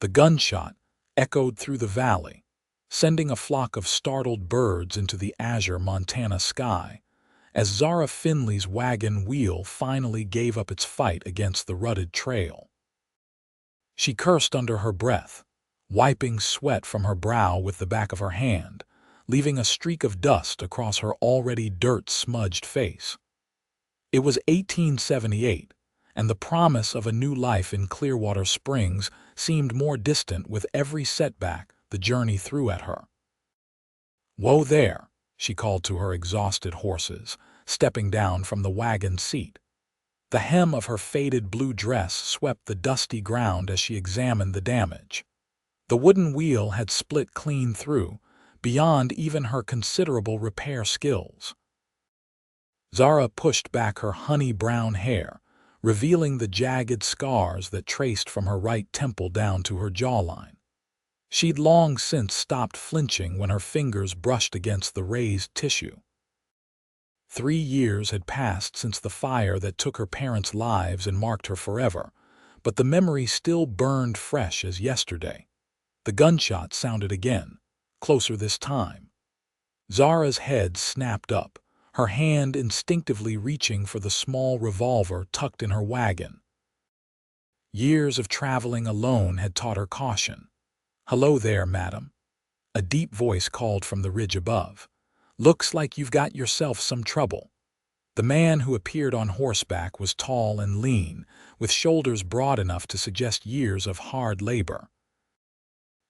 The gunshot echoed through the valley, sending a flock of startled birds into the azure Montana sky, as Zara Finley's wagon wheel finally gave up its fight against the rutted trail. She cursed under her breath, wiping sweat from her brow with the back of her hand, leaving a streak of dust across her already dirt-smudged face. It was 1878, and the promise of a new life in Clearwater Springs seemed more distant with every setback the journey threw at her. "Whoa there," she called to her exhausted horses, stepping down from the wagon seat. The hem of her faded blue dress swept the dusty ground as she examined the damage. The wooden wheel had split clean through, beyond even her considerable repair skills. Zara pushed back her honey-brown hair, revealing the jagged scars that traced from her right temple down to her jawline. She'd long since stopped flinching when her fingers brushed against the raised tissue. 3 years had passed since the fire that took her parents' lives and marked her forever, but the memory still burned fresh as yesterday. The gunshot sounded again, closer this time. Zara's head snapped up, her hand instinctively reaching for the small revolver tucked in her wagon. Years of traveling alone had taught her caution. "Hello there, madam," a deep voice called from the ridge above. "Looks like you've got yourself some trouble." The man who appeared on horseback was tall and lean, with shoulders broad enough to suggest years of hard labor.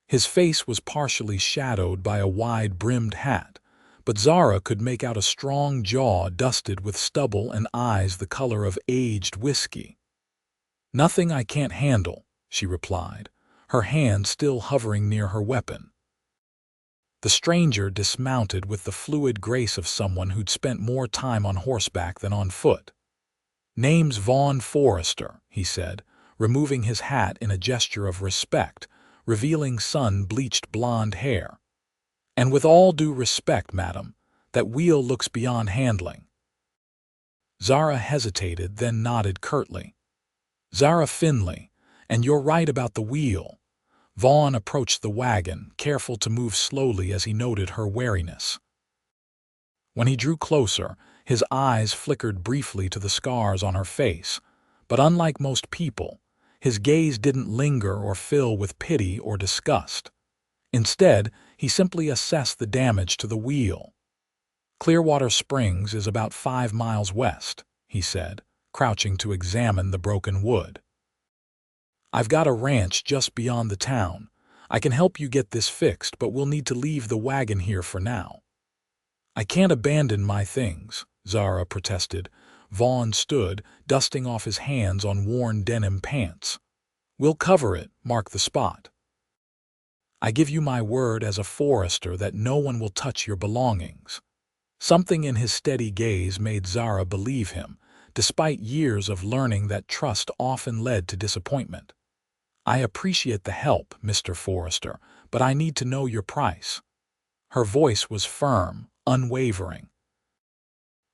His face was partially shadowed by a wide-brimmed hat, but Zara could make out a strong jaw dusted with stubble and eyes the color of aged whiskey. "Nothing I can't handle," she replied, her hand still hovering near her weapon. The stranger dismounted with the fluid grace of someone who'd spent more time on horseback than on foot. "Name's Vaughn Forrester," he said, removing his hat in a gesture of respect, revealing sun-bleached blonde hair. "And with all due respect, madam, that wheel looks beyond handling." Zara hesitated, then nodded curtly. "Zara Finley, and you're right about the wheel." Vaughn approached the wagon, careful to move slowly as he noted her wariness. When he drew closer, his eyes flickered briefly to the scars on her face, but unlike most people, his gaze didn't linger or fill with pity or disgust. Instead, he simply assessed the damage to the wheel. "Clearwater Springs is about 5 miles west," he said, crouching to examine the broken wood. "I've got a ranch just beyond the town. I can help you get this fixed, but we'll need to leave the wagon here for now." "I can't abandon my things," Zara protested. Vaughn stood, dusting off his hands on worn denim pants. "We'll cover it, mark the spot. I give you my word as a Forrester that no one will touch your belongings." Something in his steady gaze made Zara believe him, despite years of learning that trust often led to disappointment. "I appreciate the help, Mr. Forrester, but I need to know your price." Her voice was firm, unwavering.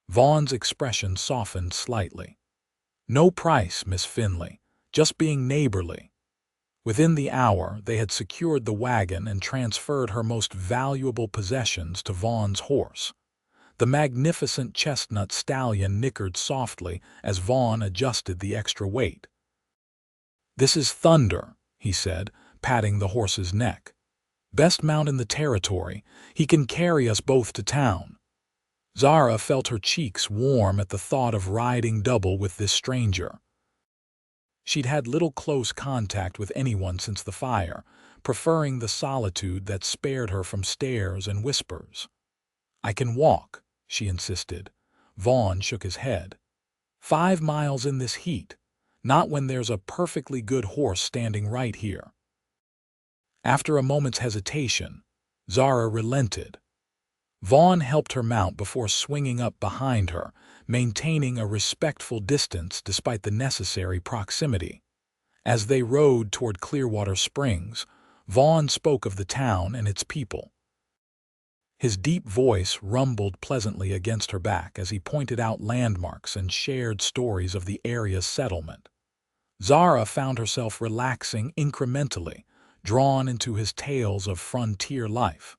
Vaughn's expression softened slightly. "No price, Miss Finley, just being neighborly." Within the hour, they had secured the wagon and transferred her most valuable possessions to Vaughn's horse. The magnificent chestnut stallion nickered softly as Vaughn adjusted the extra weight. "This is Thunder," he said, patting the horse's neck. "Best mount in the territory. He can carry us both to town." Zara felt her cheeks warm at the thought of riding double with this stranger. She'd had little close contact with anyone since the fire, preferring the solitude that spared her from stares and whispers. "I can walk," she insisted. Vaughn shook his head. 5 miles in this heat. Not when there's a perfectly good horse standing right here." After a moment's hesitation, Zara relented. Vaughn helped her mount before swinging up behind her, maintaining a respectful distance despite the necessary proximity. As they rode toward Clearwater Springs, Vaughn spoke of the town and its people. His deep voice rumbled pleasantly against her back as he pointed out landmarks and shared stories of the area's settlement. Zara found herself relaxing incrementally, drawn into his tales of frontier life.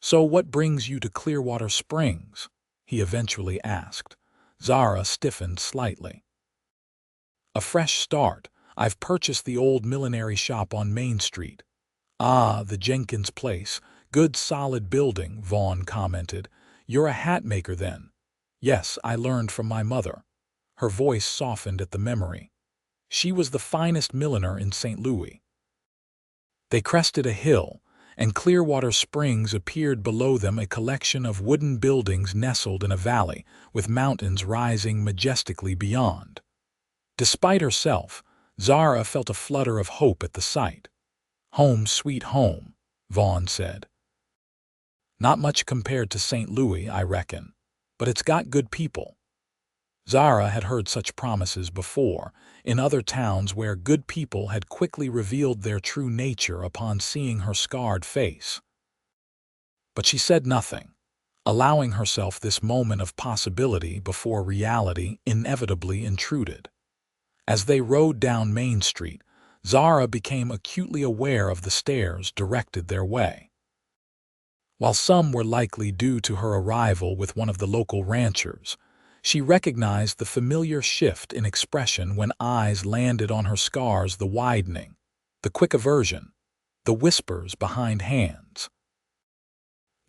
"So what brings you to Clearwater Springs?" he eventually asked. Zara stiffened slightly. "A fresh start. I've purchased the old millinery shop on Main Street." "Ah, the Jenkins place. Good solid building," Vaughn commented. "You're a hat maker then?" "Yes, I learned from my mother." Her voice softened at the memory. "She was the finest milliner in St. Louis." They crested a hill, and Clearwater Springs appeared below them, a collection of wooden buildings nestled in a valley, with mountains rising majestically beyond. Despite herself, Zara felt a flutter of hope at the sight. "Home sweet home," Vaughn said. "Not much compared to St. Louis, I reckon, but it's got good people." Zara had heard such promises before, in other towns where good people had quickly revealed their true nature upon seeing her scarred face. But she said nothing, allowing herself this moment of possibility before reality inevitably intruded. As they rode down Main Street, Zara became acutely aware of the stares directed their way. While some were likely due to her arrival with one of the local ranchers, she recognized the familiar shift in expression when eyes landed on her scars, the widening, the quick aversion, the whispers behind hands.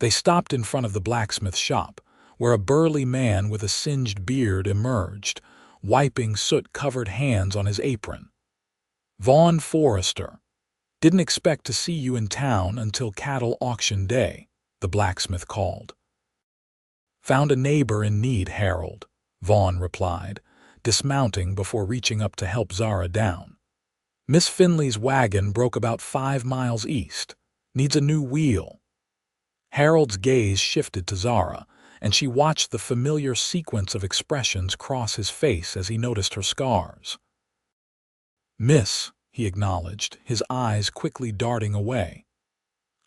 They stopped in front of the blacksmith shop, where a burly man with a singed beard emerged, wiping soot-covered hands on his apron. "Vaughn Forrester. Didn't expect to see you in town until cattle auction day," the blacksmith called. "Found a neighbor in need, Harold," Vaughn replied, dismounting before reaching up to help Zara down. "Miss Finley's wagon broke about 5 miles east. Needs a new wheel." Harold's gaze shifted to Zara, and she watched the familiar sequence of expressions cross his face as he noticed her scars. "Miss," he acknowledged, his eyes quickly darting away.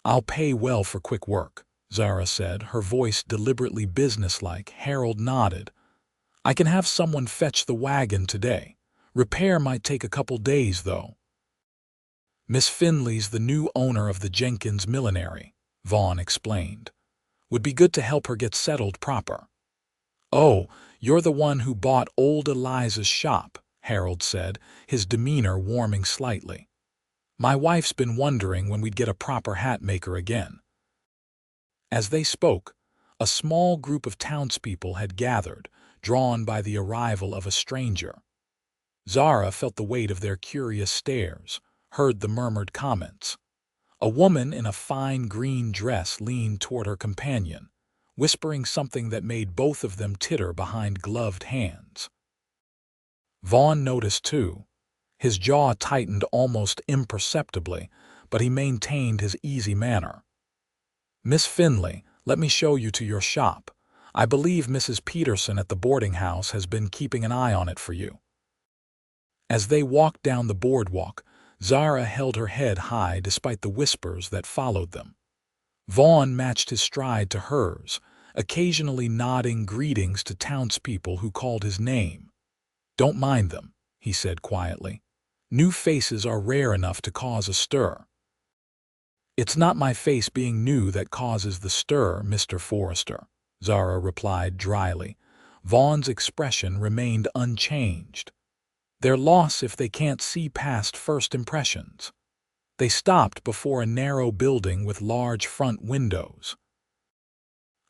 "I'll pay well for quick work," Zara said, her voice deliberately businesslike. Harold nodded. "I can have someone fetch the wagon today. Repair might take a couple days, though." "Miss Finley's the new owner of the Jenkins Millinery," Vaughn explained. "Would be good to help her get settled proper." "Oh, you're the one who bought old Eliza's shop," Harold said, his demeanor warming slightly. "My wife's been wondering when we'd get a proper hat maker again." As they spoke, a small group of townspeople had gathered, drawn by the arrival of a stranger. Zara felt the weight of their curious stares, heard the murmured comments. A woman in a fine green dress leaned toward her companion, whispering something that made both of them titter behind gloved hands. Vaughn noticed too. His jaw tightened almost imperceptibly, but he maintained his easy manner. "Miss Finley, let me show you to your shop. I believe Mrs. Peterson at the boarding house has been keeping an eye on it for you." As they walked down the boardwalk, Zara held her head high despite the whispers that followed them. Vaughn matched his stride to hers, occasionally nodding greetings to townspeople who called his name. "Don't mind them," he said quietly. "New faces are rare enough to cause a stir." "It's not my face being new that causes the stir, Mr. Forrester," Zara replied dryly. Vaughn's expression remained unchanged. "They're lost if they can't see past first impressions." They stopped before a narrow building with large front windows.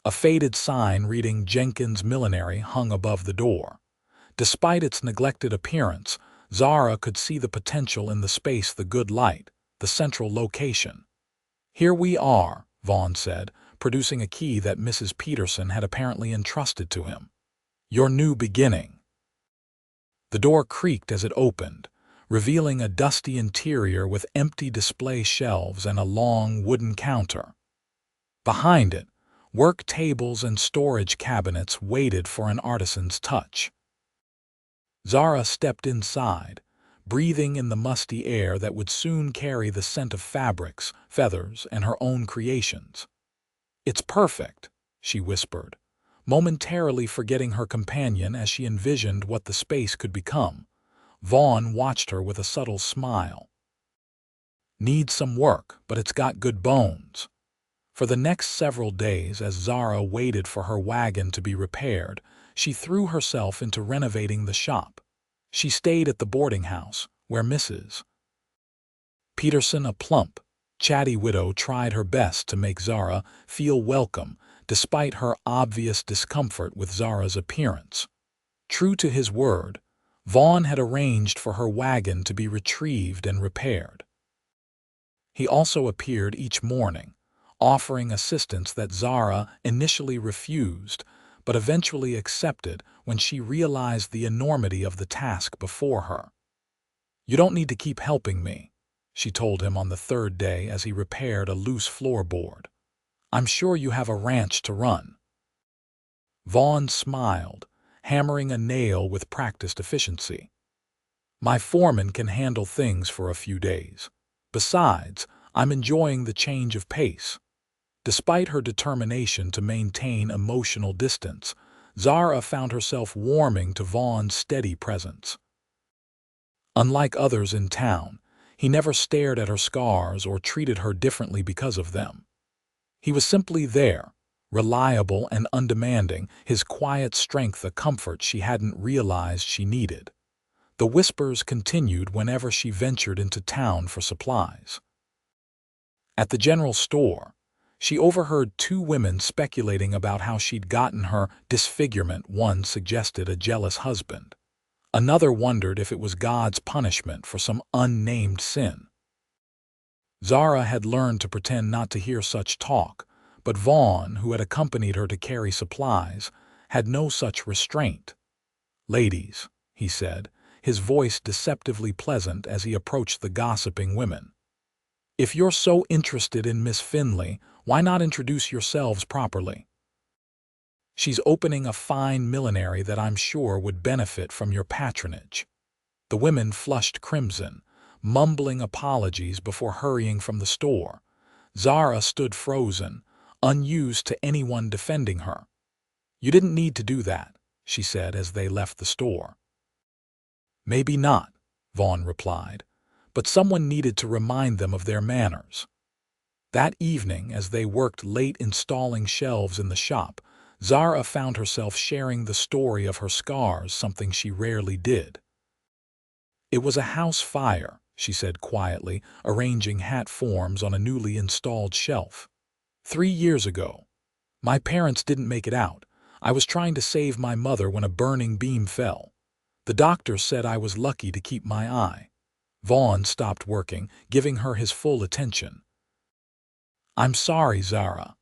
A faded sign reading Jenkins Millinery hung above the door. Despite its neglected appearance, Zara could see the potential in the space, the good light, the central location. "Here we are," Vaughn said, producing a key that Mrs. Peterson had apparently entrusted to him. "Your new beginning." The door creaked as it opened, revealing a dusty interior with empty display shelves and a long wooden counter. Behind it, work tables and storage cabinets waited for an artisan's touch. Zara stepped inside, breathing in the musty air that would soon carry the scent of fabrics, feathers, and her own creations. "It's perfect," she whispered, momentarily forgetting her companion as she envisioned what the space could become. Vaughn watched her with a subtle smile. Needs some work, but it's got good bones. For the next several days, as Zara waited for her wagon to be repaired, she threw herself into renovating the shop. She stayed at the boarding house, where Mrs. Peterson, a plump, chatty widow, tried her best to make Zara feel welcome, despite her obvious discomfort with Zara's appearance. True to his word, Vaughn had arranged for her wagon to be retrieved and repaired. He also appeared each morning, offering assistance that Zara initially refused, but eventually accepted when she realized the enormity of the task before her. "You don't need to keep helping me," she told him on the third day as he repaired a loose floorboard. "I'm sure you have a ranch to run." Vaughn smiled, hammering a nail with practiced efficiency. "My foreman can handle things for a few days. Besides, I'm enjoying the change of pace." Despite her determination to maintain emotional distance, Zara found herself warming to Vaughn's steady presence. Unlike others in town, he never stared at her scars or treated her differently because of them. He was simply there, reliable and undemanding, his quiet strength a comfort she hadn't realized she needed. The whispers continued whenever she ventured into town for supplies. At the general store, she overheard two women speculating about how she'd gotten her disfigurement. One suggested a jealous husband. Another wondered if it was God's punishment for some unnamed sin. Zara had learned to pretend not to hear such talk, but Vaughn, who had accompanied her to carry supplies, had no such restraint. "Ladies," he said, his voice deceptively pleasant as he approached the gossiping women, "if you're so interested in Miss Finley, why not introduce yourselves properly? She's opening a fine millinery that I'm sure would benefit from your patronage." The women flushed crimson, mumbling apologies before hurrying from the store. Zara stood frozen, unused to anyone defending her. "You didn't need to do that," she said as they left the store. "Maybe not," Vaughn replied, "but someone needed to remind them of their manners." That evening, as they worked late installing shelves in the shop, Zara found herself sharing the story of her scars, something she rarely did. "It was a house fire," she said quietly, arranging hat forms on a newly installed shelf. "3 years ago. My parents didn't make it out. I was trying to save my mother when a burning beam fell. The doctor said I was lucky to keep my eye." Vaughn stopped working, giving her his full attention. "I'm sorry, Zara."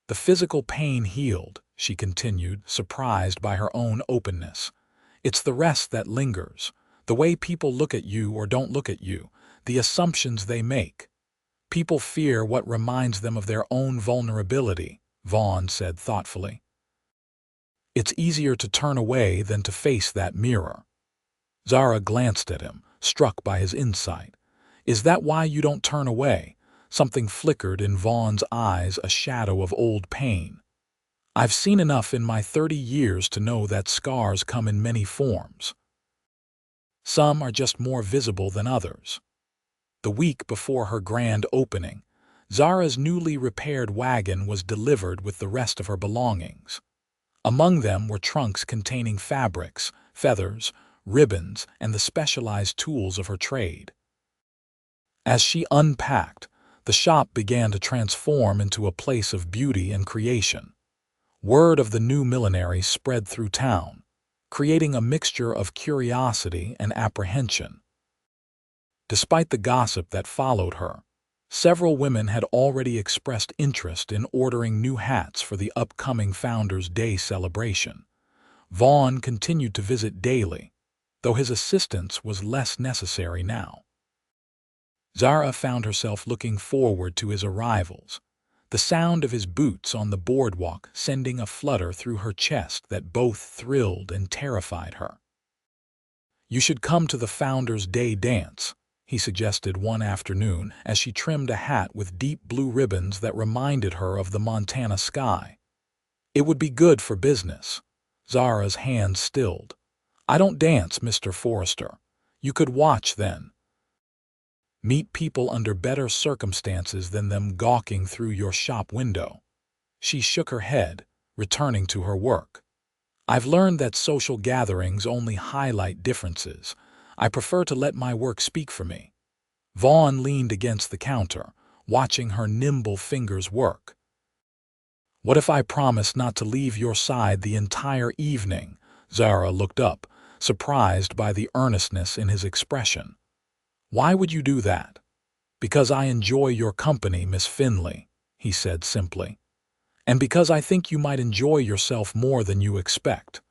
"The physical pain healed," she continued, surprised by her own openness. "It's the rest that lingers. The way people look at you or don't look at you, the assumptions they make. People fear what reminds them of their own vulnerability," Vaughn said thoughtfully. "It's easier to turn away than to face that mirror." Zara glanced at him, struck by his insight. "Is that why you don't turn away?" Something flickered in Vaughn's eyes, a shadow of old pain. "I've seen enough in my 30 years to know that scars come in many forms. Some are just more visible than others." The week before her grand opening, Zara's newly repaired wagon was delivered with the rest of her belongings. Among them were trunks containing fabrics, feathers, ribbons, and the specialized tools of her trade. As she unpacked, the shop began to transform into a place of beauty and creation. Word of the new millinery spread through town, creating a mixture of curiosity and apprehension. Despite the gossip that followed her, several women had already expressed interest in ordering new hats for the upcoming Founders' Day celebration. Vaughn continued to visit daily, though his assistance was less necessary now. Zara found herself looking forward to his arrivals, the sound of his boots on the boardwalk sending a flutter through her chest that both thrilled and terrified her. "You should come to the Founders' Day dance," he suggested one afternoon as she trimmed a hat with deep blue ribbons that reminded her of the Montana sky. "It would be good for business." Zara's hands stilled. "I don't dance, Mr. Forrester. You could watch then." Meet people under better circumstances than them gawking through your shop window. She shook her head, returning to her work. I've learned that social gatherings only highlight differences. I prefer to let my work speak for me. Vaughn leaned against the counter, watching her nimble fingers work. What if I promise not to leave your side the entire evening? Zara looked up, surprised by the earnestness in his expression. Why would you do that? Because I enjoy your company, Miss Finley, he said simply. And because I think you might enjoy yourself more than you expect.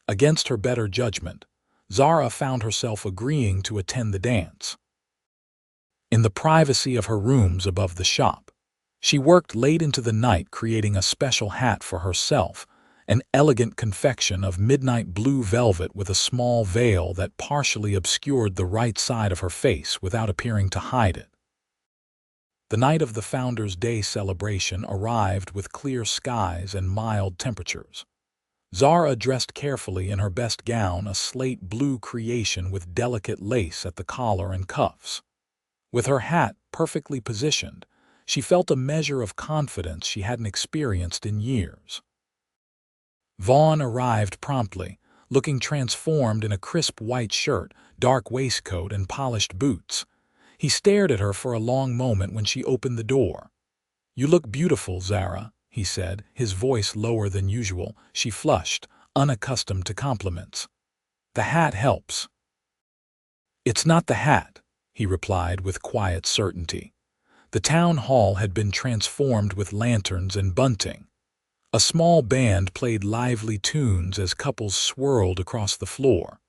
Against her better judgment, Zara found herself agreeing to attend the dance. In the privacy of her rooms above the shop, she worked late into the night creating a special hat for herself, an elegant confection of midnight blue velvet with a small veil that partially obscured the right side of her face without appearing to hide it. The night of the Founders' Day celebration arrived with clear skies and mild temperatures. Zara dressed carefully in her best gown, a slate blue creation with delicate lace at the collar and cuffs. With her hat perfectly positioned, she felt a measure of confidence she hadn't experienced in years. Vaughn arrived promptly, looking transformed in a crisp white shirt, dark waistcoat, and polished boots. He stared at her for a long moment when she opened the door. "You look beautiful, Zara," he said, his voice lower than usual. She flushed, unaccustomed to compliments. "The hat helps." "It's not the hat," he replied with quiet certainty. The town hall had been transformed with lanterns and bunting. A small band played lively tunes as couples swirled across the floor.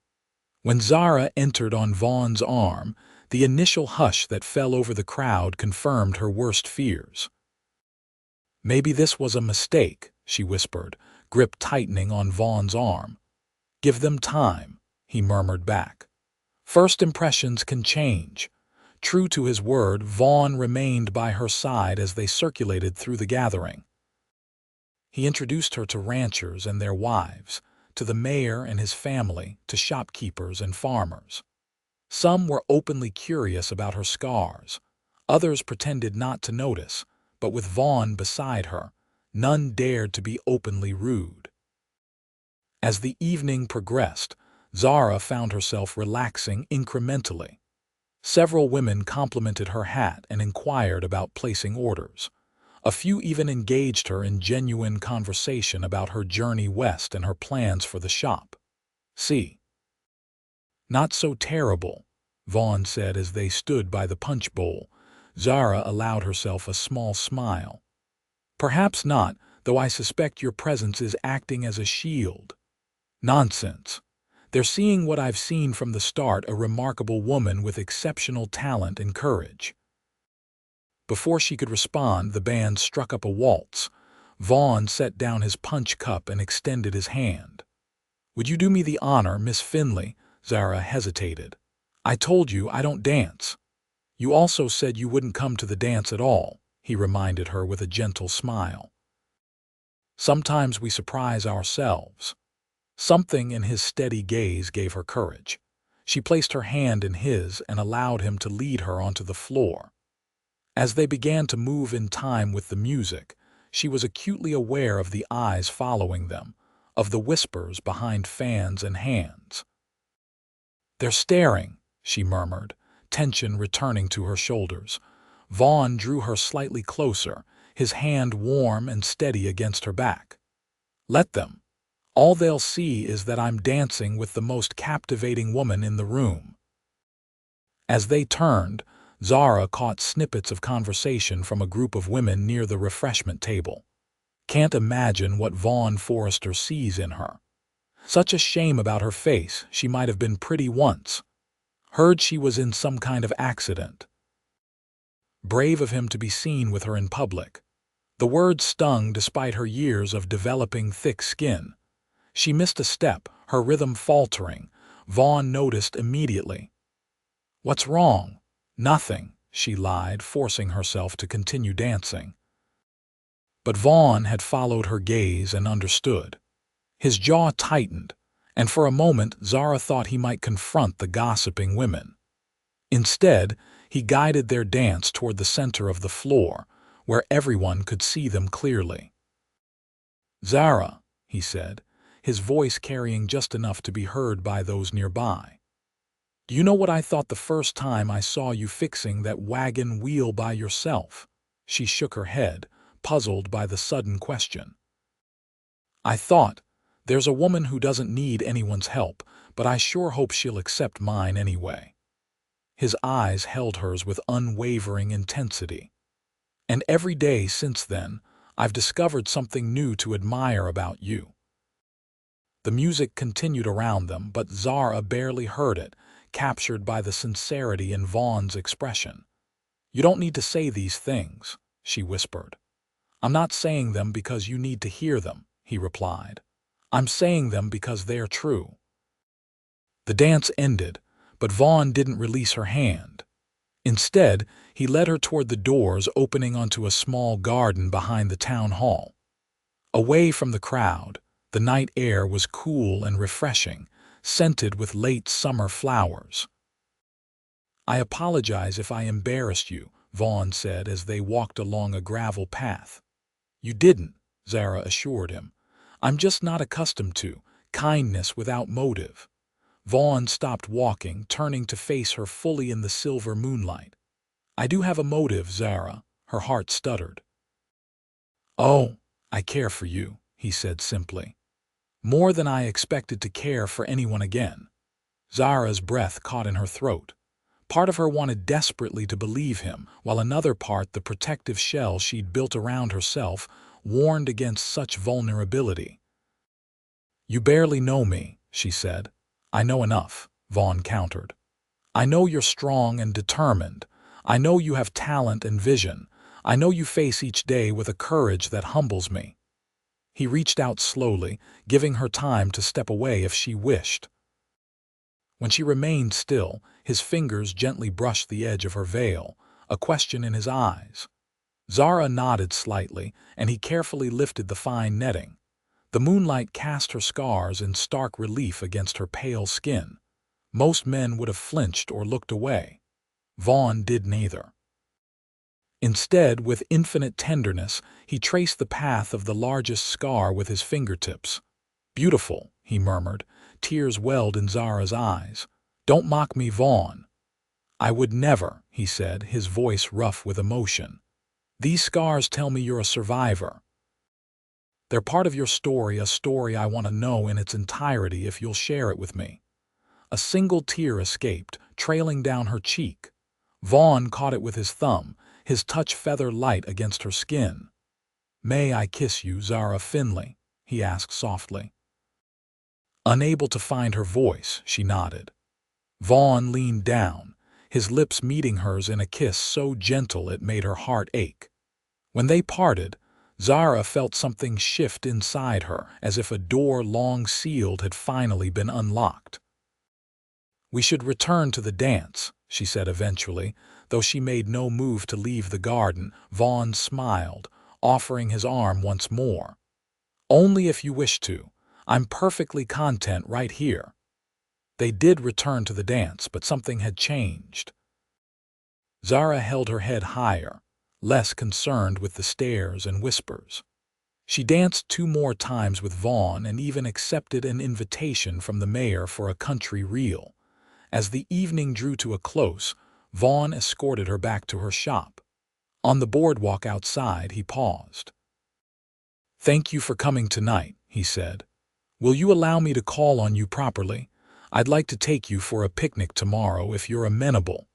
When Zara entered on Vaughn's arm, the initial hush that fell over the crowd confirmed her worst fears. "Maybe this was a mistake," she whispered, grip tightening on Vaughn's arm. "Give them time," he murmured back. "First impressions can change." True to his word, Vaughn remained by her side as they circulated through the gathering. He introduced her to ranchers and their wives, to the mayor and his family, to shopkeepers and farmers. Some were openly curious about her scars. Others pretended not to notice, but with Vaughn beside her, none dared to be openly rude. As the evening progressed, Zara found herself relaxing incrementally. Several women complimented her hat and inquired about placing orders. A few even engaged her in genuine conversation about her journey west and her plans for the shop. "See. Not so terrible," Vaughn said as they stood by the punch bowl. Zara allowed herself a small smile. "Perhaps not, though I suspect your presence is acting as a shield." "Nonsense. They're seeing what I've seen from the start, a remarkable woman with exceptional talent and courage." Before she could respond, the band struck up a waltz. Vaughn set down his punch cup and extended his hand. "Would you do me the honor, Miss Finley?" Zara hesitated. "I told you I don't dance." "You also said you wouldn't come to the dance at all," he reminded her with a gentle smile. "Sometimes we surprise ourselves." Something in his steady gaze gave her courage. She placed her hand in his and allowed him to lead her onto the floor. As they began to move in time with the music, she was acutely aware of the eyes following them, of the whispers behind fans and hands. "They're staring," she murmured, tension returning to her shoulders. Vaughn drew her slightly closer, his hand warm and steady against her back. "Let them. All they'll see is that I'm dancing with the most captivating woman in the room." As they turned, Zara caught snippets of conversation from a group of women near the refreshment table. "Can't imagine what Vaughn Forrester sees in her. Such a shame about her face, she might have been pretty once. Heard she was in some kind of accident. Brave of him to be seen with her in public." The word stung despite her years of developing thick skin. She missed a step, her rhythm faltering. Vaughn noticed immediately. "What's wrong?" "Nothing," she lied, forcing herself to continue dancing. But Vaughn had followed her gaze and understood. His jaw tightened, and for a moment Zara thought he might confront the gossiping women. Instead, he guided their dance toward the center of the floor, where everyone could see them clearly. "Zara," he said, his voice carrying just enough to be heard by those nearby. "Do you know what I thought the first time I saw you fixing that wagon wheel by yourself?" She shook her head, puzzled by the sudden question. "I thought, there's a woman who doesn't need anyone's help, but I sure hope she'll accept mine anyway." His eyes held hers with unwavering intensity. "And every day since then, I've discovered something new to admire about you." The music continued around them, but Zara barely heard it, captured by the sincerity in Vaughn's expression. "You don't need to say these things," she whispered. "I'm not saying them because you need to hear them," he replied. "I'm saying them because they're true." The dance ended, but Vaughn didn't release her hand. Instead, he led her toward the doors opening onto a small garden behind the town hall. Away from the crowd, the night air was cool and refreshing, scented with late summer flowers. "I apologize if I embarrassed you," Vaughn said as they walked along a gravel path. "You didn't," Zara assured him. "I'm just not accustomed to kindness without motive." Vaughn stopped walking, turning to face her fully in the silver moonlight. "I do have a motive, Zara," her heart stuttered. "Oh, I care for you," he said simply. "More than I expected to care for anyone again." Zara's breath caught in her throat. Part of her wanted desperately to believe him, while another part, the protective shell she'd built around herself, warned against such vulnerability. "You barely know me," she said. "I know enough," Vaughn countered. "I know you're strong and determined. I know you have talent and vision. I know you face each day with a courage that humbles me." He reached out slowly, giving her time to step away if she wished. When she remained still, his fingers gently brushed the edge of her veil, a question in his eyes. Zara nodded slightly, and he carefully lifted the fine netting. The moonlight cast her scars in stark relief against her pale skin. Most men would have flinched or looked away. Vaughn did neither. Instead, with infinite tenderness, he traced the path of the largest scar with his fingertips. "Beautiful," he murmured. Tears welled in Zara's eyes. "Don't mock me, Vaughn." "I would never," he said, his voice rough with emotion. "These scars tell me you're a survivor. They're part of your story, a story I want to know in its entirety if you'll share it with me." A single tear escaped, trailing down her cheek. Vaughn caught it with his thumb, his touch feather light against her skin. "May I kiss you, Zara Finley?" he asked softly. Unable to find her voice, she nodded. Vaughn leaned down, his lips meeting hers in a kiss so gentle it made her heart ache. When they parted, Zara felt something shift inside her, as if a door long sealed had finally been unlocked. "We should return to the dance," she said eventually, though she made no move to leave the garden. Vaughn smiled, offering his arm once more. "Only if you wish to. I'm perfectly content right here." They did return to the dance, but something had changed. Zara held her head higher, less concerned with the stares and whispers. She danced 2 more times with Vaughn and even accepted an invitation from the mayor for a country reel. As the evening drew to a close, Vaughn escorted her back to her shop. On the boardwalk outside, he paused. "Thank you for coming tonight," he said. "Will you allow me to call on you properly? I'd like to take you for a picnic tomorrow if you're amenable."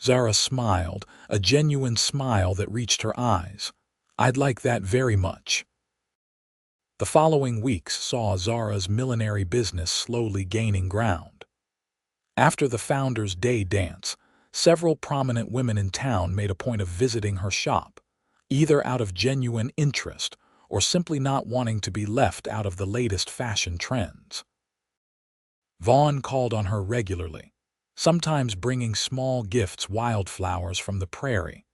Zara smiled, a genuine smile that reached her eyes. "I'd like that very much." The following weeks saw Zara's millinery business slowly gaining ground. After the Founders' Day dance, several prominent women in town made a point of visiting her shop, either out of genuine interest or simply not wanting to be left out of the latest fashion trends. Vaughn called on her regularly, sometimes bringing small gifts, wildflowers from the prairie,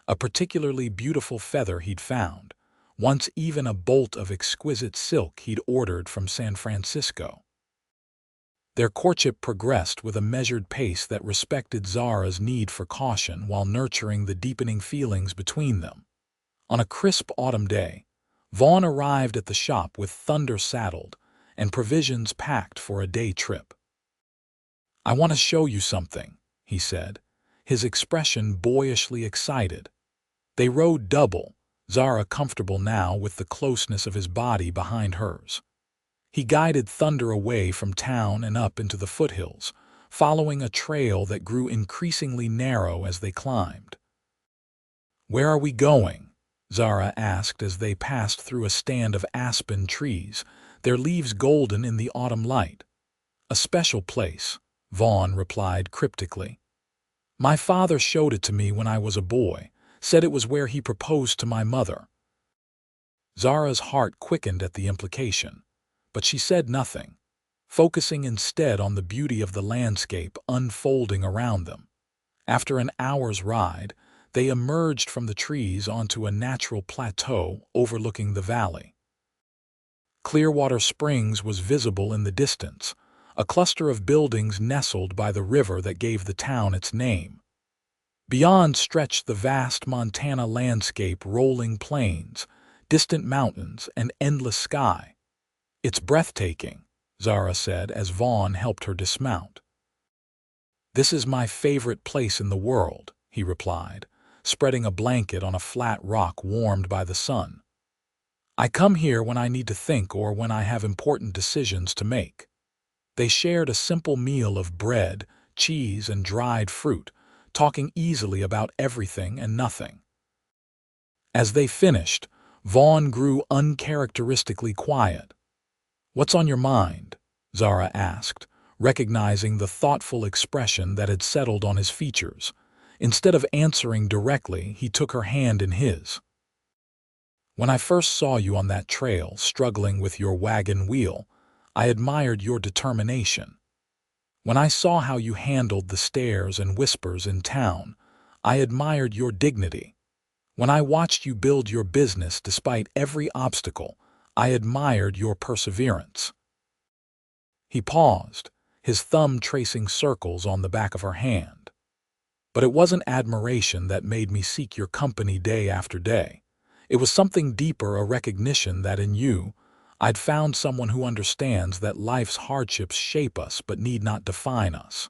a particularly beautiful feather he'd found, once even a bolt of exquisite silk he'd ordered from San Francisco. Their courtship progressed with a measured pace that respected Zara's need for caution while nurturing the deepening feelings between them. On a crisp autumn day, Vaughn arrived at the shop with thunder saddled and provisions packed for a day trip. "I want to show you something," he said, his expression boyishly excited. They rode double, Zara comfortable now with the closeness of his body behind hers. He guided Thunder away from town and up into the foothills, following a trail that grew increasingly narrow as they climbed. "Where are we going?" Zara asked as they passed through a stand of aspen trees, their leaves golden in the autumn light. "A special place," Vaughn replied cryptically. "My father showed it to me when I was a boy, said it was where he proposed to my mother." Zara's heart quickened at the implication, but she said nothing, focusing instead on the beauty of the landscape unfolding around them. After an hour's ride, they emerged from the trees onto a natural plateau overlooking the valley. Clearwater Springs was visible in the distance, a cluster of buildings nestled by the river that gave the town its name. Beyond stretched the vast Montana landscape, rolling plains, distant mountains, and endless sky. "It's breathtaking," Zara said as Vaughn helped her dismount. "This is my favorite place in the world," he replied, spreading a blanket on a flat rock warmed by the sun. "I come here when I need to think or when I have important decisions to make." They shared a simple meal of bread, cheese, and dried fruit, talking easily about everything and nothing. As they finished, Vaughn grew uncharacteristically quiet. "What's on your mind?" Zara asked, recognizing the thoughtful expression that had settled on his features. Instead of answering directly, he took her hand in his. "When I first saw you on that trail, struggling with your wagon wheel, I admired your determination. When I saw how you handled the stares and whispers in town, I admired your dignity. When I watched you build your business despite every obstacle, I admired your perseverance." He paused, his thumb tracing circles on the back of her hand. "But it wasn't admiration that made me seek your company day after day. It was something deeper, a recognition that in you, I'd found someone who understands that life's hardships shape us but need not define us."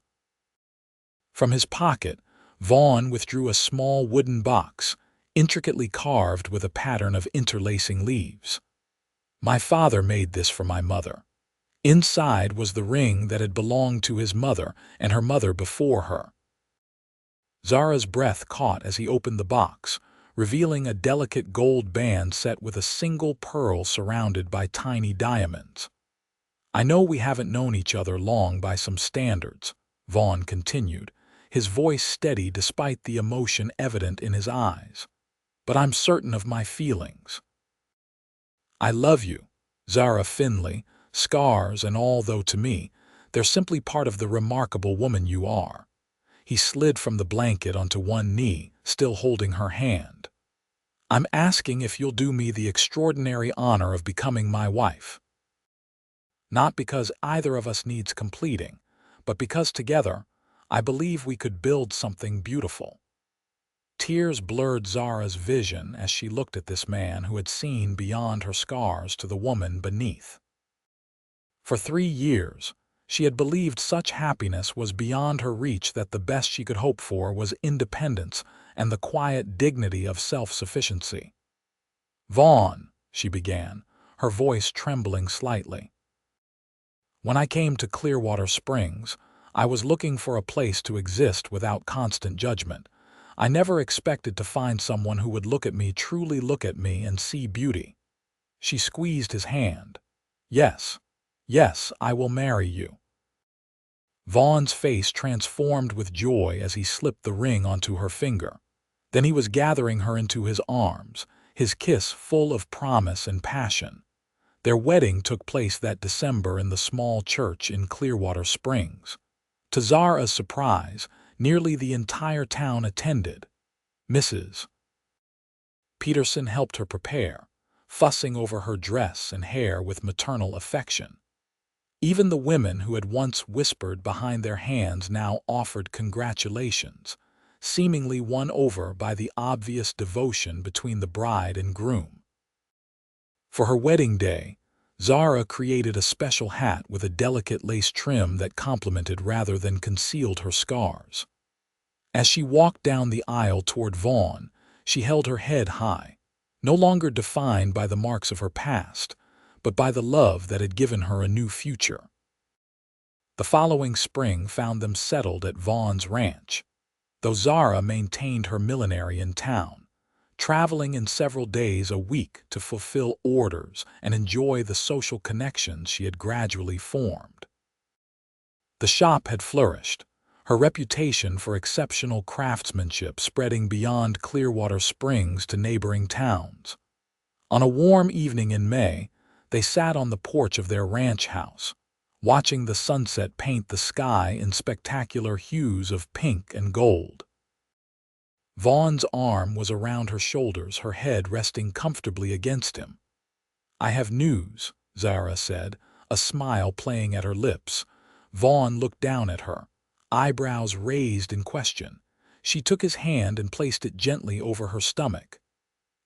From his pocket, Vaughn withdrew a small wooden box, intricately carved with a pattern of interlacing leaves. "My father made this for my mother." Inside was the ring that had belonged to his mother and her mother before her. Zara's breath caught as he opened the box, revealing a delicate gold band set with a single pearl surrounded by tiny diamonds. "I know we haven't known each other long by some standards," Vaughn continued, his voice steady despite the emotion evident in his eyes. "But I'm certain of my feelings. I love you, Zara Finley, scars and all, though to me, they're simply part of the remarkable woman you are." He slid from the blanket onto one knee, still holding her hand. "I'm asking if you'll do me the extraordinary honor of becoming my wife. Not because either of us needs completing, but because together, I believe we could build something beautiful." Tears blurred Zara's vision as she looked at this man who had seen beyond her scars to the woman beneath. For 3 years, she had believed such happiness was beyond her reach, that the best she could hope for was independence and the quiet dignity of self-sufficiency. "Vaughn," she began, her voice trembling slightly. "When I came to Clearwater Springs, I was looking for a place to exist without constant judgment. I never expected to find someone who would truly look at me and see beauty." She squeezed his hand. "Yes, yes, I will marry you." Vaughn's face transformed with joy as he slipped the ring onto her finger. Then he was gathering her into his arms, his kiss full of promise and passion. Their wedding took place that December in the small church in Clearwater Springs. To Zara's surprise, nearly the entire town attended. Mrs. Peterson helped her prepare, fussing over her dress and hair with maternal affection. Even the women who had once whispered behind their hands now offered congratulations, seemingly won over by the obvious devotion between the bride and groom. For her wedding day, Zara created a special hat with a delicate lace trim that complemented rather than concealed her scars. As she walked down the aisle toward Vaughn, she held her head high, no longer defined by the marks of her past, but by the love that had given her a new future. The following spring found them settled at Vaughn's ranch, though Zara maintained her millinery in town, traveling in several days a week to fulfill orders and enjoy the social connections she had gradually formed. The shop had flourished, her reputation for exceptional craftsmanship spreading beyond Clearwater Springs to neighboring towns. On a warm evening in May, they sat on the porch of their ranch house, watching the sunset paint the sky in spectacular hues of pink and gold. Vaughn's arm was around her shoulders, her head resting comfortably against him. "I have news," Zara said, a smile playing at her lips. Vaughn looked down at her, eyebrows raised in question. She took his hand and placed it gently over her stomach.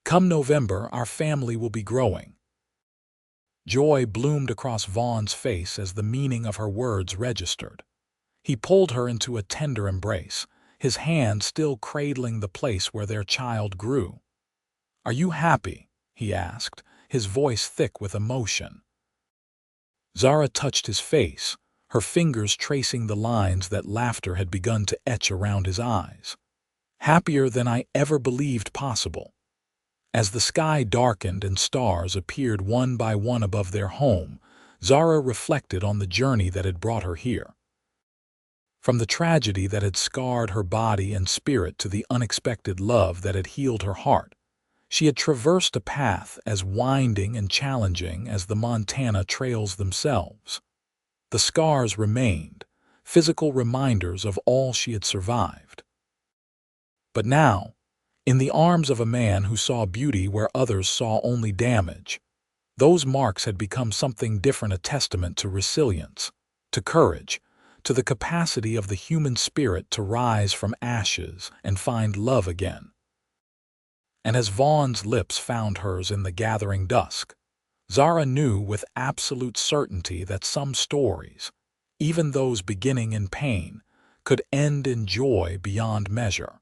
"Come November, our family will be growing." Joy bloomed across Vaughn's face as the meaning of her words registered. He pulled her into a tender embrace, his hand still cradling the place where their child grew. "Are you happy?" he asked, his voice thick with emotion. Zara touched his face, her fingers tracing the lines that laughter had begun to etch around his eyes. "Happier than I ever believed possible." As the sky darkened and stars appeared one by one above their home, Zara reflected on the journey that had brought her here. From the tragedy that had scarred her body and spirit to the unexpected love that had healed her heart, she had traversed a path as winding and challenging as the Montana trails themselves. The scars remained, physical reminders of all she had survived. But now, in the arms of a man who saw beauty where others saw only damage, those marks had become something different, a testament to resilience, to courage, to the capacity of the human spirit to rise from ashes and find love again. And as Vaughn's lips found hers in the gathering dusk, Zara knew with absolute certainty that some stories, even those beginning in pain, could end in joy beyond measure.